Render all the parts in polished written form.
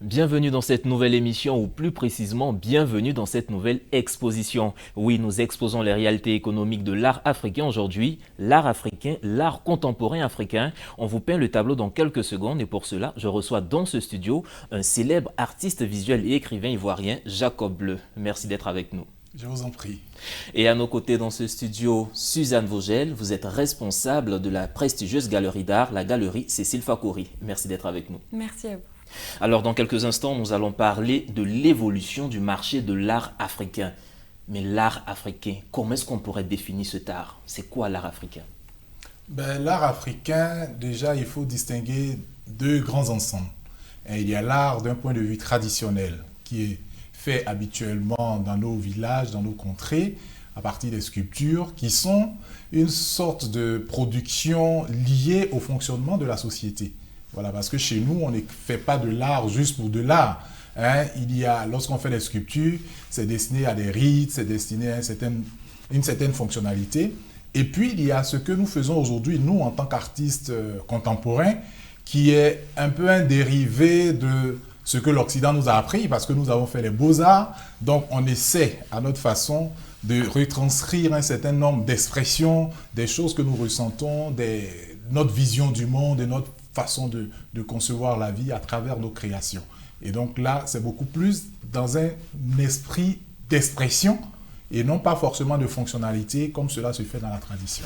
Bienvenue dans cette nouvelle émission, ou plus précisément, bienvenue dans cette nouvelle exposition. Oui, nous exposons les réalités économiques de l'art africain aujourd'hui, l'art africain, l'art contemporain africain. On vous peint le tableau dans quelques secondes et pour cela, je reçois dans ce studio un célèbre artiste visuel et écrivain ivoirien, Jacob Bleu. Merci d'être avec nous. Je vous en prie. Et à nos côtés dans ce studio, Suzanne Vogel, vous êtes responsable de la prestigieuse galerie d'art, la galerie Cécile Fakory. Merci d'être avec nous. Merci à vous. Alors dans quelques instants, nous allons parler de l'évolution du marché de l'art africain. Mais l'art africain, comment est-ce qu'on pourrait définir cet art? C'est quoi l'art africain? L'art africain, déjà, il faut distinguer deux grands ensembles. Et il y a l'art d'un point de vue traditionnel, qui est fait habituellement dans nos villages, dans nos contrées, à partir des sculptures, qui sont une sorte de production liée au fonctionnement de la société. Voilà, parce que chez nous, on ne fait pas de l'art juste pour de l'art. Lorsqu'on fait des sculptures, c'est destiné à des rites, c'est destiné à une certaine fonctionnalité. Et puis, il y a ce que nous faisons aujourd'hui, nous, en tant qu'artistes contemporains, qui est un peu un dérivé de ce que l'Occident nous a appris, parce que nous avons fait les beaux-arts. Donc, on essaie, à notre façon, de retranscrire un certain nombre d'expressions, des choses que nous ressentons, notre vision du monde et notre façon de concevoir la vie à travers nos créations. Et donc là, c'est beaucoup plus dans un esprit d'expression et non pas forcément de fonctionnalité comme cela se fait dans la tradition.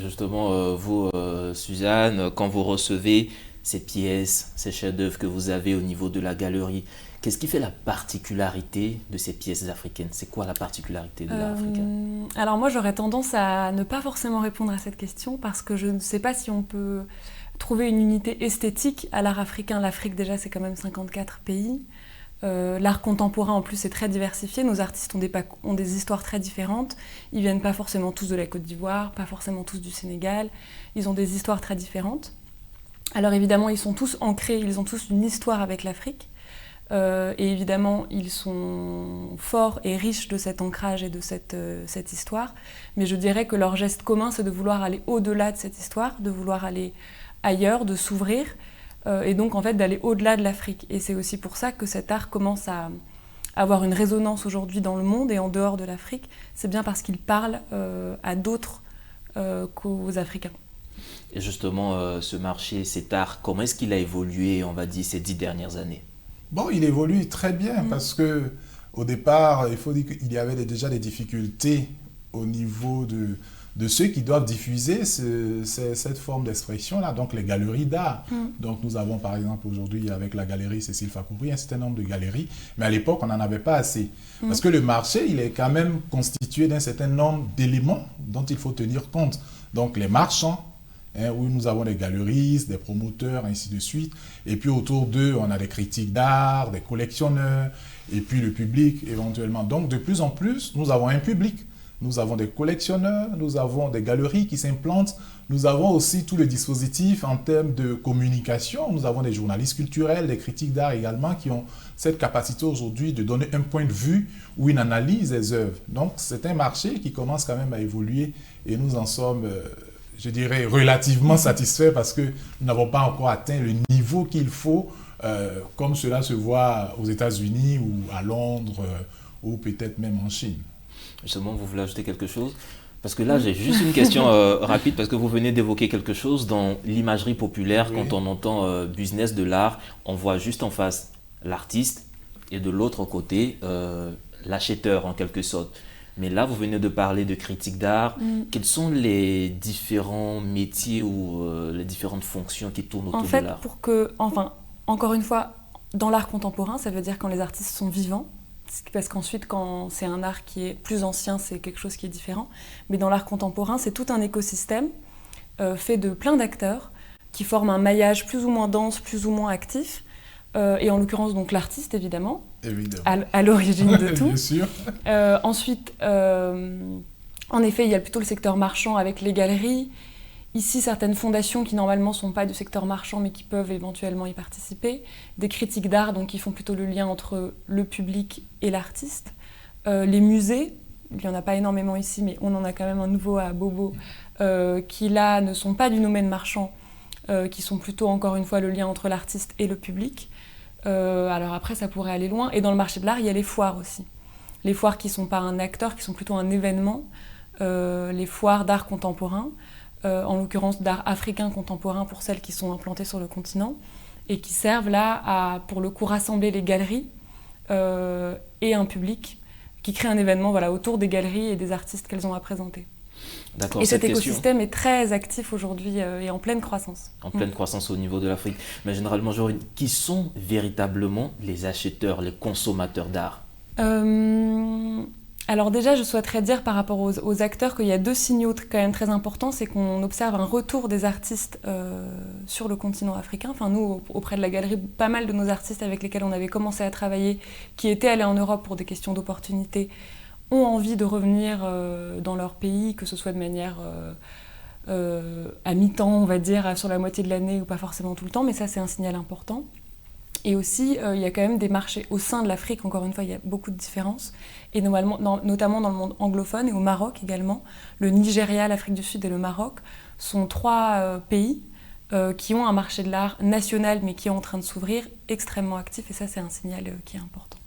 Justement, vous, Suzanne, quand vous recevez ces pièces, ces chefs-d'œuvre que vous avez au niveau de la galerie, qu'est-ce qui fait la particularité de ces pièces africaines? C'est quoi la particularité de l'art africain? Alors moi, j'aurais tendance à ne pas forcément répondre à cette question parce que je ne sais pas si on peut trouver une unité esthétique à l'art africain. L'Afrique, déjà, c'est quand même 54 pays. L'art contemporain, en plus, c'est très diversifié. Nos artistes ont des histoires très différentes. Ils viennent pas forcément tous de la Côte d'Ivoire, pas forcément tous du Sénégal. Ils ont des histoires très différentes. Alors évidemment, ils sont tous ancrés, ils ont tous une histoire avec l'Afrique. Et évidemment, ils sont forts et riches de cet ancrage et de cette histoire. Mais je dirais que leur geste commun, c'est de vouloir aller au-delà de cette histoire, de vouloir aller ailleurs, de s'ouvrir, et donc en fait d'aller au-delà de l'Afrique. Et c'est aussi pour ça que cet art commence à avoir une résonance aujourd'hui dans le monde et en dehors de l'Afrique. C'est bien parce qu'il parle à d'autres qu'aux Africains. Et justement, ce marché, cet art, comment est-ce qu'il a évolué, on va dire, ces 10 dernières années? Bon, il évolue très bien parce que au départ, il faut dire qu'il y avait déjà des difficultés au niveau de ceux qui doivent diffuser cette forme d'expression-là, donc les galeries d'art. Donc nous avons par exemple aujourd'hui avec la galerie Cécile Fakory un certain nombre de galeries, mais à l'époque on n'en avait pas assez. Parce que le marché, il est quand même constitué d'un certain nombre d'éléments dont il faut tenir compte. Donc les marchands, où nous avons des galeristes, des promoteurs, ainsi de suite. Et puis autour d'eux, on a des critiques d'art, des collectionneurs, et puis le public éventuellement. Donc de plus en plus, nous avons un public. Nous avons des collectionneurs, nous avons des galeries qui s'implantent, nous avons aussi tout le dispositif en termes de communication, nous avons des journalistes culturels, des critiques d'art également qui ont cette capacité aujourd'hui de donner un point de vue ou une analyse des œuvres. Donc c'est un marché qui commence quand même à évoluer et nous en sommes, je dirais, relativement satisfaits parce que nous n'avons pas encore atteint le niveau qu'il faut, comme cela se voit aux États-Unis ou à Londres ou peut-être même en Chine. Justement, vous voulez ajouter quelque chose? Parce que là, j'ai juste une question rapide, parce que vous venez d'évoquer quelque chose dans l'imagerie populaire. Oui. Quand on entend business de l'art, on voit juste en face l'artiste et de l'autre côté, l'acheteur en quelque sorte. Mais là, vous venez de parler de critique d'art. Quels sont les différents métiers ou les différentes fonctions qui tournent autour de l'art? Encore une fois, dans l'art contemporain, ça veut dire quand les artistes sont vivants. Parce qu'ensuite, quand c'est un art qui est plus ancien, c'est quelque chose qui est différent. Mais dans l'art contemporain, c'est tout un écosystème fait de plein d'acteurs qui forment un maillage plus ou moins dense, plus ou moins actif. Et en l'occurrence, donc l'artiste, évidemment. À l'origine de tout. Bien sûr. Ensuite, en effet, il y a plutôt le secteur marchand avec les galeries. Ici, certaines fondations qui normalement ne sont pas du secteur marchand mais qui peuvent éventuellement y participer. Des critiques d'art donc, qui font plutôt le lien entre le public et l'artiste. Les musées, il n'y en a pas énormément ici mais on en a quand même un nouveau à Bobo, qui là ne sont pas du domaine marchand, qui sont plutôt encore une fois le lien entre l'artiste et le public. Alors après, ça pourrait aller loin. Et dans le marché de l'art, il y a les foires aussi. Les foires qui ne sont pas un acteur, qui sont plutôt un événement. Les foires d'art contemporain, en l'occurrence d'art africain contemporain pour celles qui sont implantées sur le continent, et qui servent là à, pour le coup, rassembler les galeries et un public qui crée un événement autour des galeries et des artistes qu'elles ont à présenter. D'accord, et cet écosystème est très actif aujourd'hui et en pleine croissance. En pleine croissance au niveau de l'Afrique. Mais généralement, qui sont véritablement les acheteurs, les consommateurs d'art? Alors déjà, je souhaiterais dire par rapport aux acteurs qu'il y a 2 signaux quand même très importants. C'est qu'on observe un retour des artistes sur le continent africain. Enfin, nous, auprès de la galerie, pas mal de nos artistes avec lesquels on avait commencé à travailler, qui étaient allés en Europe pour des questions d'opportunité, ont envie de revenir dans leur pays, que ce soit de manière à mi-temps, on va dire, sur la moitié de l'année ou pas forcément tout le temps, mais ça c'est un signal important. Et aussi, il y a quand même des marchés au sein de l'Afrique, encore une fois, il y a beaucoup de différences, et notamment dans le monde anglophone et au Maroc également. Le Nigeria, l'Afrique du Sud et le Maroc sont 3 pays qui ont un marché de l'art national, mais qui est en train de s'ouvrir, extrêmement actif, et ça c'est un signal qui est important.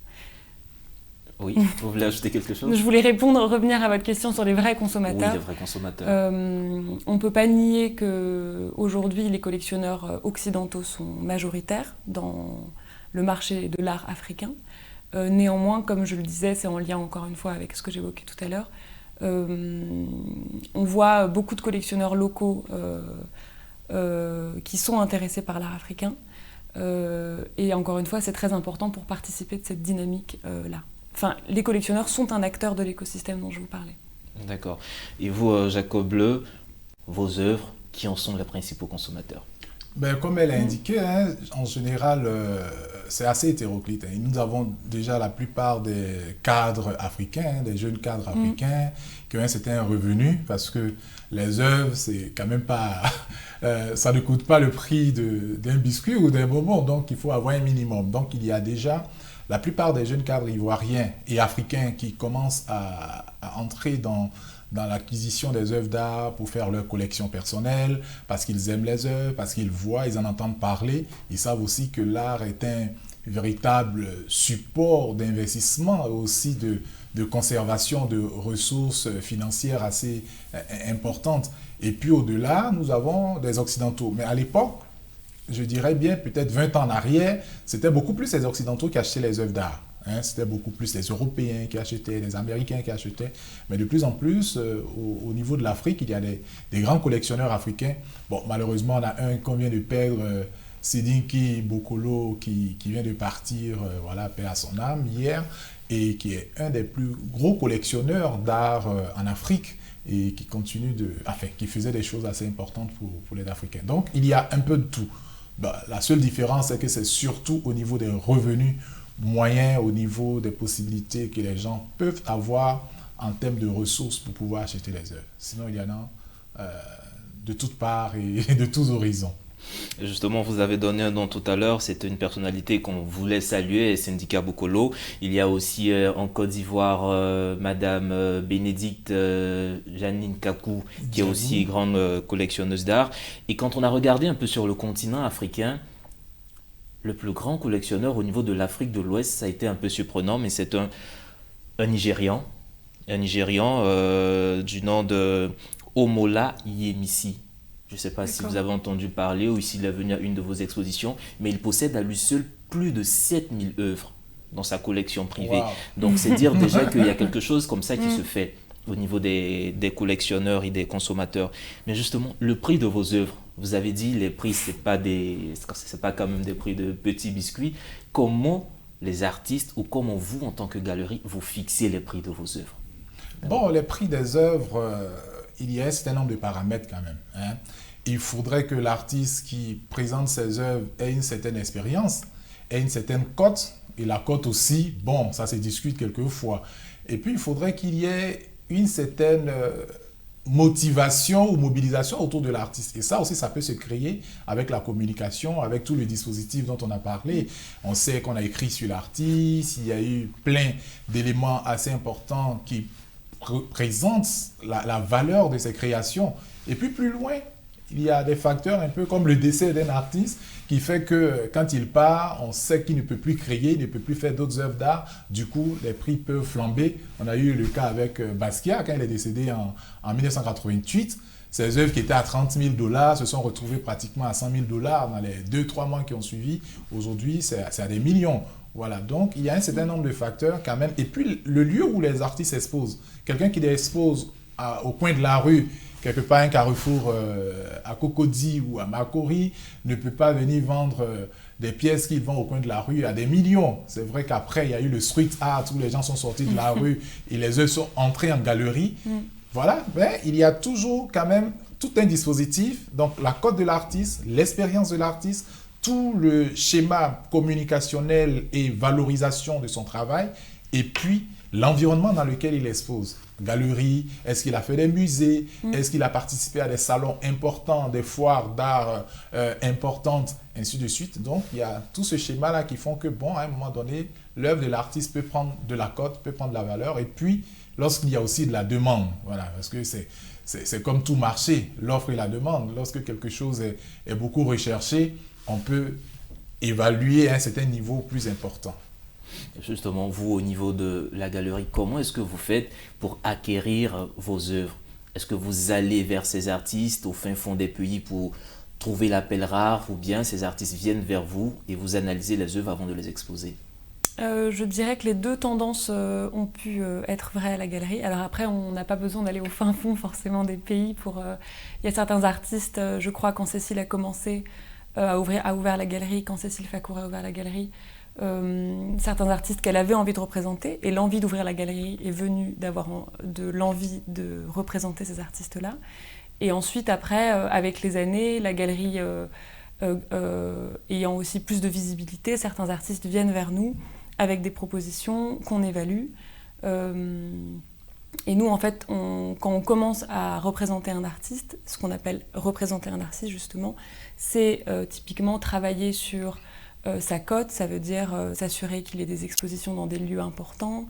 Oui, vous voulez ajouter quelque chose? Je voulais revenir à votre question sur les vrais consommateurs. Oui, les vrais consommateurs. On ne peut pas nier qu'aujourd'hui, les collectionneurs occidentaux sont majoritaires dans le marché de l'art africain. Néanmoins, comme je le disais, c'est en lien encore une fois avec ce que j'évoquais tout à l'heure, on voit beaucoup de collectionneurs locaux qui sont intéressés par l'art africain. Et encore une fois, c'est très important pour participer de cette dynamique-là. Enfin, les collectionneurs sont un acteur de l'écosystème dont je vous parlais. D'accord. Et vous, Jacob Bleu, vos œuvres, qui en sont les principaux consommateurs? Comme elle a indiqué, en général, c'est assez hétéroclite. Nous avons déjà la plupart des cadres africains, des jeunes cadres africains, qui ont un certain revenu, parce que les œuvres, c'est quand même pas... ça ne coûte pas le prix d'un biscuit ou d'un bonbon, donc il faut avoir un minimum. Donc il y a déjà... La plupart des jeunes cadres ivoiriens et africains qui commencent à entrer dans l'acquisition des œuvres d'art pour faire leur collection personnelle, parce qu'ils aiment les œuvres, parce qu'ils voient, ils en entendent parler. Ils savent aussi que l'art est un véritable support d'investissement et aussi de conservation de ressources financières assez importantes. Et puis au-delà, nous avons des Occidentaux. Mais à l'époque, je dirais bien peut-être 20 ans en arrière, c'était beaucoup plus les Occidentaux qui achetaient les œuvres d'art. C'était beaucoup plus les Européens qui achetaient, les Américains qui achetaient. Mais de plus en plus, au niveau de l'Afrique, il y a des grands collectionneurs africains. Bon, malheureusement, on a un qu'on vient de perdre, Sidinki Bokolo, qui vient de partir, paix à son âme, hier, et qui est un des plus gros collectionneurs d'art en Afrique, et qui continue qui faisait des choses assez importantes pour les Africains. Donc, il y a un peu de tout. La seule différence, c'est que c'est surtout au niveau des revenus moyens, au niveau des possibilités que les gens peuvent avoir en termes de ressources pour pouvoir acheter les œuvres. Sinon, il y en a de toutes parts et de tous horizons. Justement, vous avez donné un nom tout à l'heure, c'est une personnalité qu'on voulait saluer, Sindika Bokolo. Il y a aussi en Côte d'Ivoire Madame Bénédicte Janine Kakou, qui est aussi grande collectionneuse d'art. Et quand on a regardé un peu sur le continent africain, le plus grand collectionneur au niveau de l'Afrique de l'Ouest, ça a été un peu surprenant, mais c'est un Nigérian. Un Nigérian du nom de Omola Yemisi. Je ne sais pas si vous avez entendu parler ou s'il est venu à une de vos expositions, mais il possède à lui seul plus de 7000 œuvres dans sa collection privée. Wow. Donc c'est dire déjà qu'il y a quelque chose comme ça qui se fait au niveau des collectionneurs et des consommateurs. Mais justement, le prix de vos œuvres, vous avez dit les prix, c'est pas quand même des prix de petits biscuits. Comment les artistes ou comment vous, en tant que galerie, vous fixez les prix de vos œuvres? Bon, les prix des œuvres... il y a un certain nombre de paramètres quand même. Il faudrait que l'artiste qui présente ses œuvres ait une certaine expérience, ait une certaine cote, et la cote aussi, bon, ça se discute quelquefois. Et puis, il faudrait qu'il y ait une certaine motivation ou mobilisation autour de l'artiste. Et ça aussi, ça peut se créer avec la communication, avec tout le dispositif dont on a parlé. On sait qu'on a écrit sur l'artiste, il y a eu plein d'éléments assez importants qui présente la valeur de ces créations. Et puis plus loin, il y a des facteurs un peu comme le décès d'un artiste qui fait que quand il part, on sait qu'il ne peut plus créer, il ne peut plus faire d'autres œuvres d'art. Du coup, les prix peuvent flamber. On a eu le cas avec Basquiat quand il est décédé en 1988. Ces œuvres qui étaient à 30 000 $ se sont retrouvées pratiquement à 100 000 $ dans les 2-3 mois qui ont suivi. Aujourd'hui, c'est à des millions. Voilà, donc il y a un certain nombre de facteurs quand même. Et puis, le lieu où les artistes exposent. Quelqu'un qui les expose au coin de la rue, quelque part un carrefour à Cocody ou à Makori, ne peut pas venir vendre des pièces qu'ils vendent au coin de la rue à des millions. C'est vrai qu'après, il y a eu le street art où les gens sont sortis de la rue et les œuvres sont entrées en galerie. Voilà, mais il y a toujours quand même tout un dispositif, donc la cote de l'artiste, l'expérience de l'artiste, tout le schéma communicationnel et valorisation de son travail, et puis l'environnement dans lequel il expose. Galerie, est-ce qu'il a fait des musées, est-ce qu'il a participé à des salons importants, des foires d'art importantes, ainsi de suite. Donc, il y a tout ce schéma-là qui font que, bon, à un moment donné, l'œuvre de l'artiste peut prendre de la cote, peut prendre de la valeur, et puis lorsqu'il y a aussi de la demande, voilà, parce que c'est comme tout marché, l'offre et la demande. Lorsque quelque chose est beaucoup recherché, on peut évaluer à un certain niveau plus important. Justement, vous, au niveau de la galerie, comment est-ce que vous faites pour acquérir vos œuvres? Est-ce que vous allez vers ces artistes au fin fond des pays pour trouver l'appel rare, ou bien ces artistes viennent vers vous et vous analysez les œuvres avant de les exposer? Je dirais que les deux tendances ont pu être vraies à la galerie. Alors après, on n'a pas besoin d'aller au fin fond forcément des pays pour... Il y a certains artistes, je crois, quand Cécile a commencé a ouvert la galerie, quand Cécile Fakour a ouvert la galerie, certains artistes qu'elle avait envie de représenter, et l'envie d'ouvrir la galerie est venue de l'envie de représenter ces artistes-là. Et ensuite, après, avec les années, la galerie ayant aussi plus de visibilité, certains artistes viennent vers nous avec des propositions qu'on évalue. Et nous, en fait, quand on commence à représenter un artiste, ce qu'on appelle représenter un artiste, justement, c'est typiquement travailler sur sa cote, ça veut dire s'assurer qu'il ait des expositions dans des lieux importants,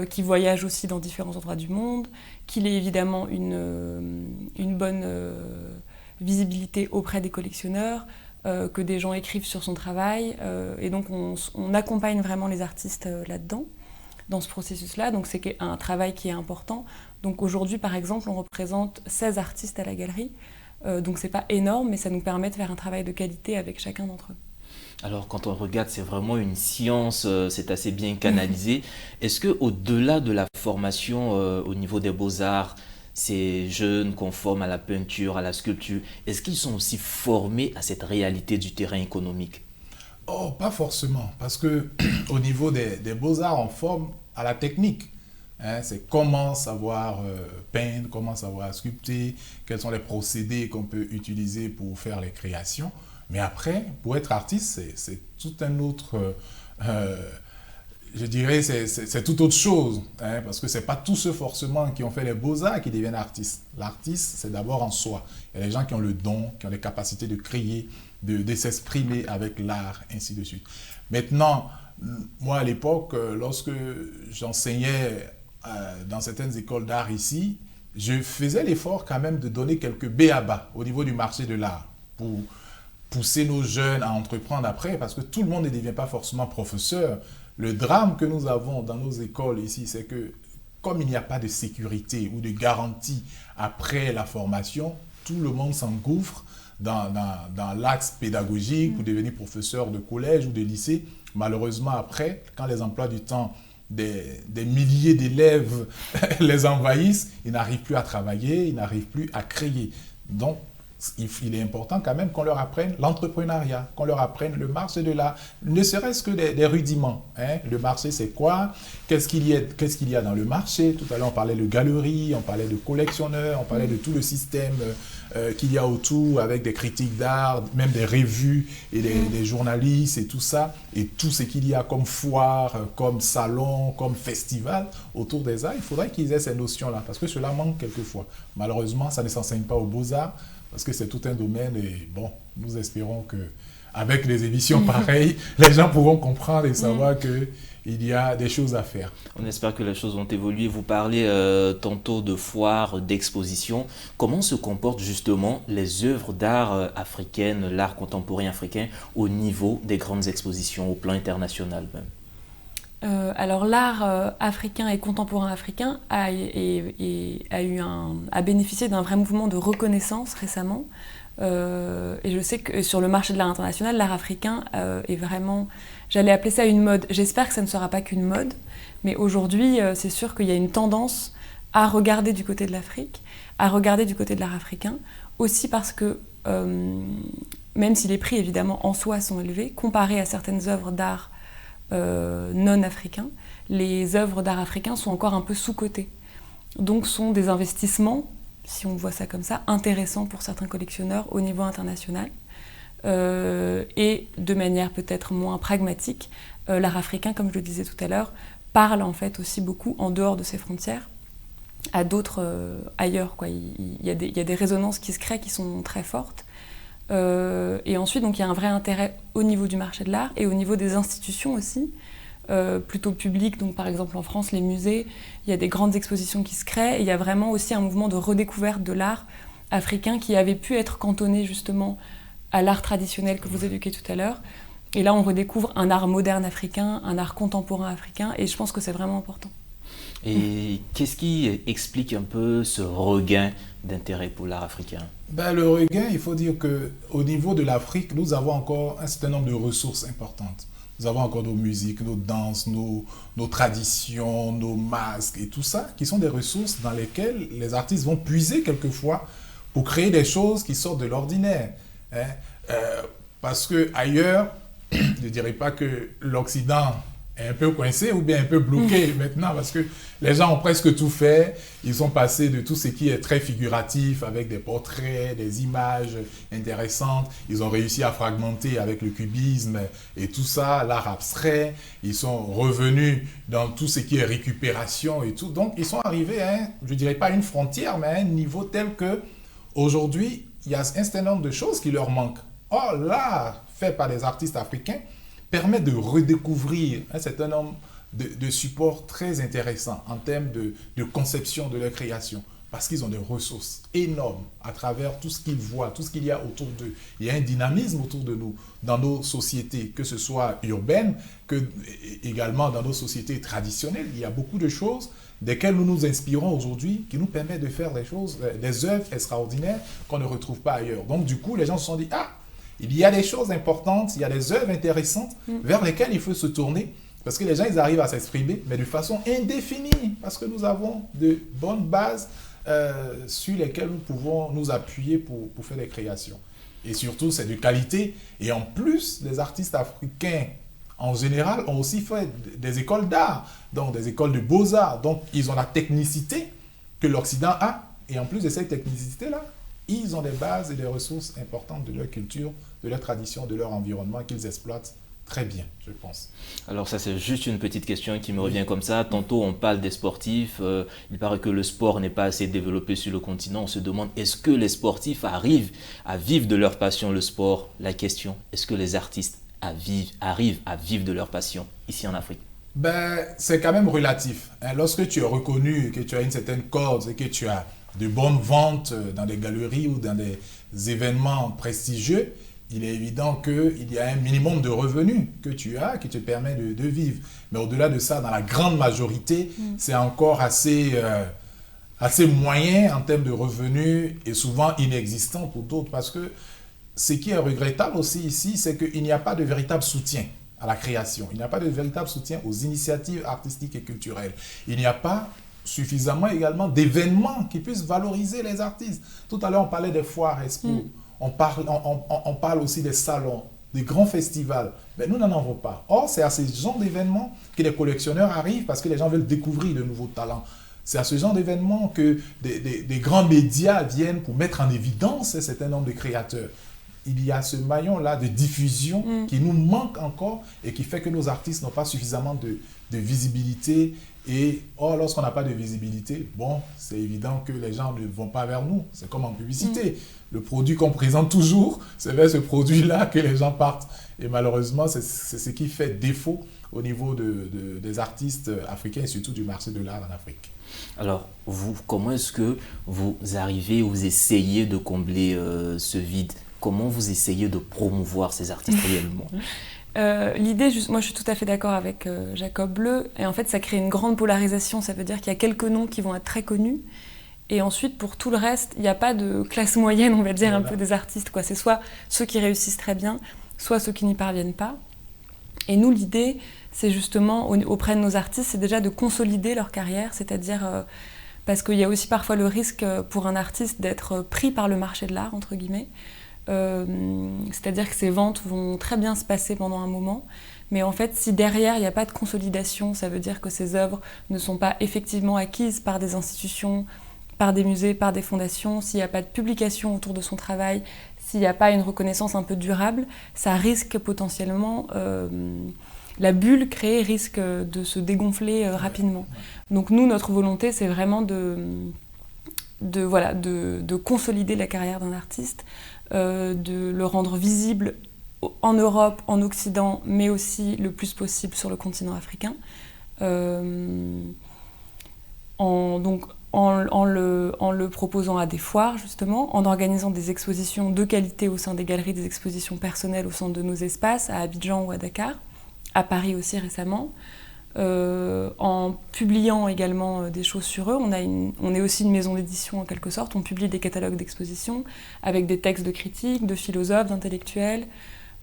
qu'il voyage aussi dans différents endroits du monde, qu'il ait évidemment une bonne visibilité auprès des collectionneurs, que des gens écrivent sur son travail. Et donc, on accompagne vraiment les artistes là-dedans, dans ce processus-là. Donc, c'est un travail qui est important. Donc, aujourd'hui, par exemple, on représente 16 artistes à la galerie. Donc, c'est pas énorme, mais ça nous permet de faire un travail de qualité avec chacun d'entre eux. Alors, quand on regarde, c'est vraiment une science, c'est assez bien canalisé. Est-ce qu'au-delà de la formation au niveau des beaux-arts, ces jeunes qu'on forme à la peinture, à la sculpture, est-ce qu'ils sont aussi formés à cette réalité du terrain économique? Oh, pas forcément, parce qu'au niveau des beaux-arts, on forme à la technique. Hein, c'est comment savoir peindre, comment savoir sculpter, quels sont les procédés qu'on peut utiliser pour faire les créations. Mais après, pour être artiste, c'est tout un autre... je dirais c'est tout autre chose, hein, parce que ce n'est pas tous ceux forcément qui ont fait les beaux-arts qui deviennent artistes. L'artiste, c'est d'abord en soi. Il y a des gens qui ont le don, qui ont les capacités de créer, de s'exprimer avec l'art, ainsi de suite. Maintenant, moi à l'époque, lorsque j'enseignais dans certaines écoles d'art ici, je faisais l'effort quand même de donner quelques b.a.-ba au niveau du marché de l'art pour pousser nos jeunes à entreprendre après, parce que tout le monde ne devient pas forcément professeur. Le drame que nous avons dans nos écoles ici, c'est que comme il n'y a pas de sécurité ou de garantie après la formation, tout le monde s'engouffre dans l'axe pédagogique pour devenir professeur de collège ou de lycée. Malheureusement, après, quand les emplois du temps des milliers d'élèves les envahissent, ils n'arrivent plus à travailler, ils n'arrivent plus à créer. Donc, il est important quand même qu'on leur apprenne l'entrepreneuriat, qu'on leur apprenne le marché de l'art, ne serait-ce que des rudiments. Hein. Le marché, c'est quoi? Qu'est-ce qu'il y a dans le marché? Tout à l'heure, on parlait de galeries, on parlait de collectionneurs, on parlait de tout le système qu'il y a autour avec des critiques d'art, même des revues et des journalistes et tout ça, et tout ce qu'il y a comme foire, comme salon, comme festival autour des arts. Il faudrait qu'ils aient ces notions-là, parce que cela manque quelquefois. Malheureusement, ça ne s'enseigne pas aux beaux-arts, parce que c'est tout un domaine et bon, nous espérons que avec des émissions pareilles, les gens pourront comprendre et savoir qu'il y a des choses à faire. On espère que les choses vont évoluer. Vous parlez tantôt de foires, d'expositions. Comment se comportent justement les œuvres d'art africaines, l'art contemporain africain, au niveau des grandes expositions, au plan international même? Alors l'art africain et contemporain africain a bénéficié d'un vrai mouvement de reconnaissance récemment. Et je sais que sur le marché de l'art international, l'art africain est vraiment, j'allais appeler ça une mode. J'espère que ça ne sera pas qu'une mode, mais aujourd'hui, c'est sûr qu'il y a une tendance à regarder du côté de l'Afrique, à regarder du côté de l'art africain, aussi parce que, même si les prix évidemment en soi sont élevés, comparés à certaines œuvres d'art non africains, les œuvres d'art africains sont encore un peu sous-cotées. Donc sont des investissements, si on voit ça comme ça, intéressants pour certains collectionneurs au niveau international. Et de manière peut-être moins pragmatique, l'art africain, comme je le disais tout à l'heure, parle en fait aussi beaucoup en dehors de ses frontières, à d'autres ailleurs, quoi. Il y a des résonances qui se créent qui sont très fortes. Et ensuite, donc, il y a un vrai intérêt au niveau du marché de l'art et au niveau des institutions aussi, plutôt publiques. Donc, par exemple, en France, les musées, il y a des grandes expositions qui se créent. Et il y a vraiment aussi un mouvement de redécouverte de l'art africain qui avait pu être cantonné justement à l'art traditionnel que vous évoquiez tout à l'heure. Et là, on redécouvre un art moderne africain, un art contemporain africain. Et je pense que c'est vraiment important. Et qu'est-ce qui explique un peu ce regain d'intérêt pour l'art africain? Le regain, il faut dire qu'au niveau de l'Afrique, nous avons encore un certain nombre de ressources importantes. Nous avons encore nos musiques, nos danses, nos traditions, nos masques et tout ça, qui sont des ressources dans lesquelles les artistes vont puiser quelquefois pour créer des choses qui sortent de l'ordinaire. Parce qu'ailleurs, je ne dirais pas que l'Occident est un peu coincé ou bien un peu bloqué maintenant, parce que les gens ont presque tout fait. Ils sont passés de tout ce qui est très figuratif avec des portraits, des images intéressantes. Ils ont réussi à fragmenter avec le cubisme et tout ça, l'art abstrait. Ils sont revenus dans tout ce qui est récupération et tout. Donc, ils sont arrivés à, je ne dirais pas une frontière, mais à un niveau tel que aujourd'hui, il y a un certain nombre de choses qui leur manquent. Or, l'art fait par des artistes africains permet de redécouvrir un certain nombre de supports très intéressants en termes de conception de leur création, parce qu'ils ont des ressources énormes à travers tout ce qu'ils voient, tout ce qu'il y a autour d'eux. Il y a un dynamisme autour de nous, dans nos sociétés, que ce soit urbaines, que également dans nos sociétés traditionnelles. Il y a beaucoup de choses desquelles nous nous inspirons aujourd'hui, qui nous permettent de faire des choses, des œuvres extraordinaires qu'on ne retrouve pas ailleurs. Donc du coup, les gens se sont dit, il y a des choses importantes, il y a des œuvres intéressantes vers lesquelles il faut se tourner, parce que les gens, ils arrivent à s'exprimer, mais de façon indéfinie, parce que nous avons de bonnes bases sur lesquelles nous pouvons nous appuyer pour faire des créations. Et surtout, c'est de qualité. Et en plus, les artistes africains, en général, ont aussi fait des écoles d'art, donc des écoles de beaux-arts. Donc, ils ont la technicité que l'Occident a. Et en plus de cette technicité-là, ils ont des bases et des ressources importantes de leur culture, de leur tradition, de leur environnement qu'ils exploitent très bien, je pense. Alors ça, c'est juste une petite question qui me revient comme ça. Tantôt, on parle des sportifs. Il paraît que le sport n'est pas assez développé sur le continent. On se demande, est-ce que les sportifs arrivent à vivre de leur passion, le sport? La question, est-ce que les artistes arrivent à vivre de leur passion ici en Afrique? C'est quand même relatif. Lorsque tu es reconnu, que tu as une certaine corde et que tu as de bonnes ventes dans des galeries ou dans des événements prestigieux, il est évident qu'il y a un minimum de revenus que tu as qui te permet de vivre. Mais au-delà de ça, dans la grande majorité, c'est encore assez moyen en termes de revenus et souvent inexistant pour d'autres. Parce que ce qui est regrettable aussi ici, c'est qu'il n'y a pas de véritable soutien à la création. Il n'y a pas de véritable soutien aux initiatives artistiques et culturelles. Il n'y a pas suffisamment également d'événements qui puissent valoriser les artistes. Tout à l'heure, on parlait des foires Expo. On parle aussi des salons, des grands festivals. Mais nous n'en avons pas. Or, c'est à ce genre d'événements que les collectionneurs arrivent parce que les gens veulent découvrir de nouveaux talents. C'est à ce genre d'événements que des grands médias viennent pour mettre en évidence un certain nombre de créateurs. il y a ce maillon-là de diffusion qui nous manque encore et qui fait que nos artistes n'ont pas suffisamment de visibilité. Et lorsqu'on n'a pas de visibilité, c'est évident que les gens ne vont pas vers nous. C'est comme en publicité. Le produit qu'on présente toujours, c'est vers ce produit-là que les gens partent. Et malheureusement, c'est ce qui fait défaut au niveau des artistes africains et surtout du marché de l'art en Afrique. Alors, vous, comment est-ce que vous arrivez, vous essayez de combler ce vide? Comment vous essayez de promouvoir ces artistes réellement? L'idée, moi je suis tout à fait d'accord avec Jacob Bleu, et en fait ça crée une grande polarisation, ça veut dire qu'il y a quelques noms qui vont être très connus, et ensuite pour tout le reste, il n'y a pas de classe moyenne, on va dire, un peu des artistes, quoi. C'est soit ceux qui réussissent très bien, soit ceux qui n'y parviennent pas. Et nous, l'idée, c'est justement, auprès de nos artistes, c'est déjà de consolider leur carrière, c'est-à-dire, parce qu'il y a aussi parfois le risque pour un artiste d'être pris par le marché de l'art, entre guillemets. C'est-à-dire que ces ventes vont très bien se passer pendant un moment, mais en fait, si derrière, il n'y a pas de consolidation, ça veut dire que ces œuvres ne sont pas effectivement acquises par des institutions, par des musées, par des fondations, s'il n'y a pas de publication autour de son travail, s'il n'y a pas une reconnaissance un peu durable, ça risque potentiellement... la bulle créée risque de se dégonfler rapidement. Donc nous, notre volonté, c'est vraiment de consolider la carrière d'un artiste, de le rendre visible en Europe, en Occident, mais aussi le plus possible sur le continent africain. En le proposant à des foires, justement, en organisant des expositions de qualité au sein des galeries, des expositions personnelles au sein de nos espaces, à Abidjan ou à Dakar, à Paris aussi récemment, en publiant également des choses sur eux. On est aussi une maison d'édition en quelque sorte, on publie des catalogues d'expositions avec des textes de critiques, de philosophes, d'intellectuels.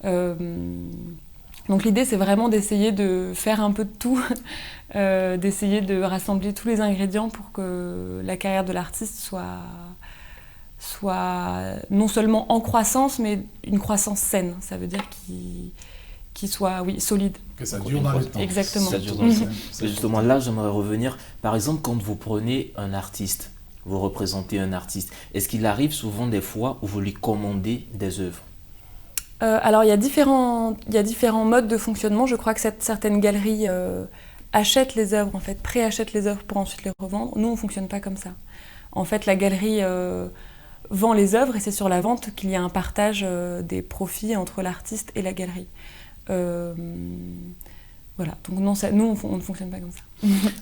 Donc l'idée c'est vraiment d'essayer de faire un peu de tout, d'essayer de rassembler tous les ingrédients pour que la carrière de l'artiste soit non seulement en croissance, mais une croissance saine. Ça veut dire qu'il soit solide. Que ça dure dans le temps. Exactement. Ça dure dans le temps. Justement, là, j'aimerais revenir. Par exemple, quand vous prenez un artiste, vous représentez un artiste, est-ce qu'il arrive souvent des fois où vous lui commandez des œuvres? Alors, il y a différents modes de fonctionnement. Je crois que certaines galeries achètent les œuvres, en fait, préachètent les œuvres pour ensuite les revendre. Nous, on ne fonctionne pas comme ça. En fait, la galerie vend les œuvres et c'est sur la vente qu'il y a un partage des profits entre l'artiste et la galerie. Voilà, donc non, nous on ne fonctionne pas comme ça.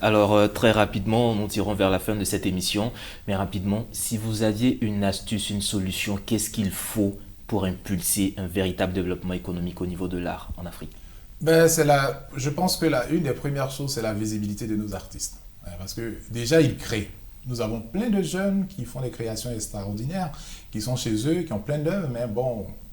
Alors très rapidement, nous tirons vers la fin de cette émission, mais rapidement, si vous aviez une astuce, une solution, qu'est-ce qu'il faut pour impulser un véritable développement économique au niveau de l'art en Afrique? Je pense que une des premières choses, c'est la visibilité de nos artistes. Parce que déjà, ils créent. Nous avons plein de jeunes qui font des créations extraordinaires, qui sont chez eux, qui ont plein d'œuvres, mais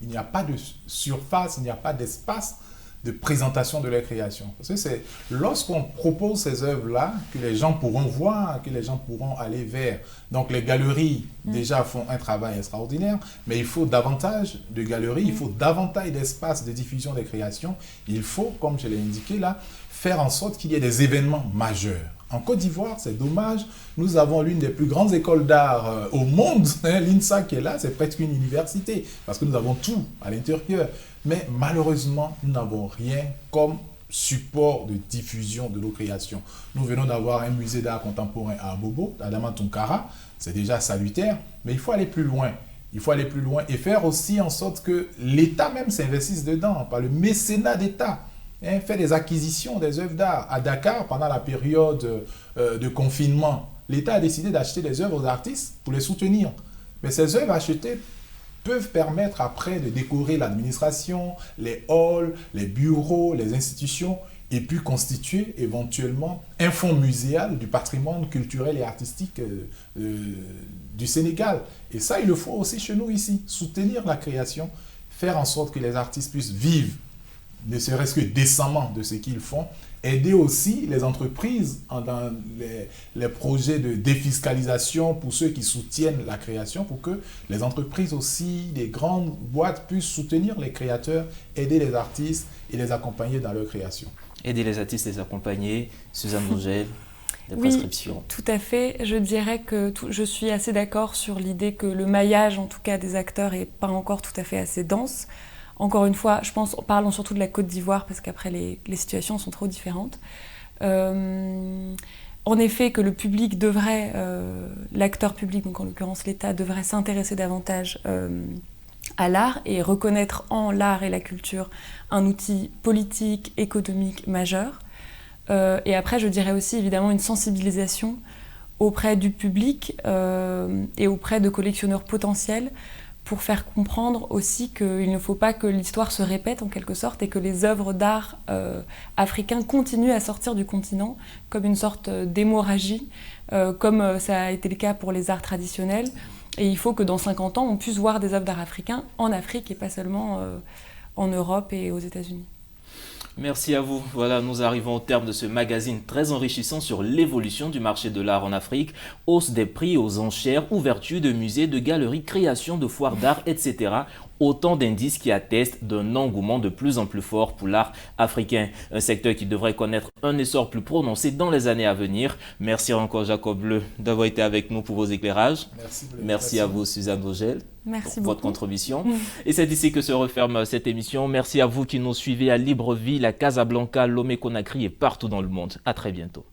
il n'y a pas de surface, il n'y a pas d'espace de présentation de leurs créations. Parce que c'est lorsqu'on propose ces œuvres-là que les gens pourront voir, que les gens pourront aller vers. Donc les galeries, déjà, font un travail extraordinaire, mais il faut davantage de galeries, il faut davantage d'espace de diffusion des créations. Il faut, comme je l'ai indiqué là, faire en sorte qu'il y ait des événements majeurs. En Côte d'Ivoire, c'est dommage, nous avons l'une des plus grandes écoles d'art au monde, l'INSA qui est là, c'est presque une université, parce que nous avons tout à l'intérieur. Mais malheureusement, nous n'avons rien comme support de diffusion de nos créations. Nous venons d'avoir un musée d'art contemporain à Abobo, à Damantonkara, c'est déjà salutaire, mais il faut aller plus loin. Il faut aller plus loin et faire aussi en sorte que l'État même s'investisse dedans, par le mécénat d'État. Fait des acquisitions des œuvres d'art. À Dakar, pendant la période de confinement, l'État a décidé d'acheter des œuvres aux artistes pour les soutenir. Mais ces œuvres achetées peuvent permettre après de décorer l'administration, les halls, les bureaux, les institutions, et puis constituer éventuellement un fonds muséal du patrimoine culturel et artistique du Sénégal. Et ça, il le faut aussi chez nous ici. Soutenir la création, faire en sorte que les artistes puissent vivre ne serait-ce que décemment de ce qu'ils font, aider aussi les entreprises dans les projets de défiscalisation pour ceux qui soutiennent la création, pour que les entreprises aussi, les grandes boîtes puissent soutenir les créateurs, aider les artistes et les accompagner dans leur création. Aider les artistes, les accompagner. Suzanne Vogel. des Oui, prescriptions. tout à fait. Je dirais que je suis assez d'accord sur l'idée que le maillage, en tout cas des acteurs, n'est pas encore tout à fait assez dense. Encore une fois, je pense, parlons surtout de la Côte d'Ivoire, parce qu'après les situations sont trop différentes. En effet, que le public devrait, l'acteur public, donc en l'occurrence l'État, devrait s'intéresser davantage à l'art et reconnaître en l'art et la culture un outil politique, économique majeur. Et après, je dirais aussi évidemment une sensibilisation auprès du public et auprès de collectionneurs potentiels pour faire comprendre aussi qu'il ne faut pas que l'histoire se répète en quelque sorte et que les œuvres d'art africains continuent à sortir du continent comme une sorte d'hémorragie, comme ça a été le cas pour les arts traditionnels. Et il faut que dans 50 ans, on puisse voir des œuvres d'art africains en Afrique et pas seulement en Europe et aux États-Unis. Merci à vous. Voilà, nous arrivons au terme de ce magazine très enrichissant sur l'évolution du marché de l'art en Afrique, hausse des prix aux enchères, ouverture de musées, de galeries, création de foires d'art, etc. Autant d'indices qui attestent d'un engouement de plus en plus fort pour l'art africain. Un secteur qui devrait connaître un essor plus prononcé dans les années à venir. Merci encore Jacob Bleu d'avoir été avec nous pour vos éclairages. Merci à vous Suzanne Vogel. Merci pour beaucoup. votre contribution. Et c'est ici que se referme cette émission. Merci à vous qui nous suivez à Libreville, à Casablanca, Lomé, Conakry et partout dans le monde. À très bientôt.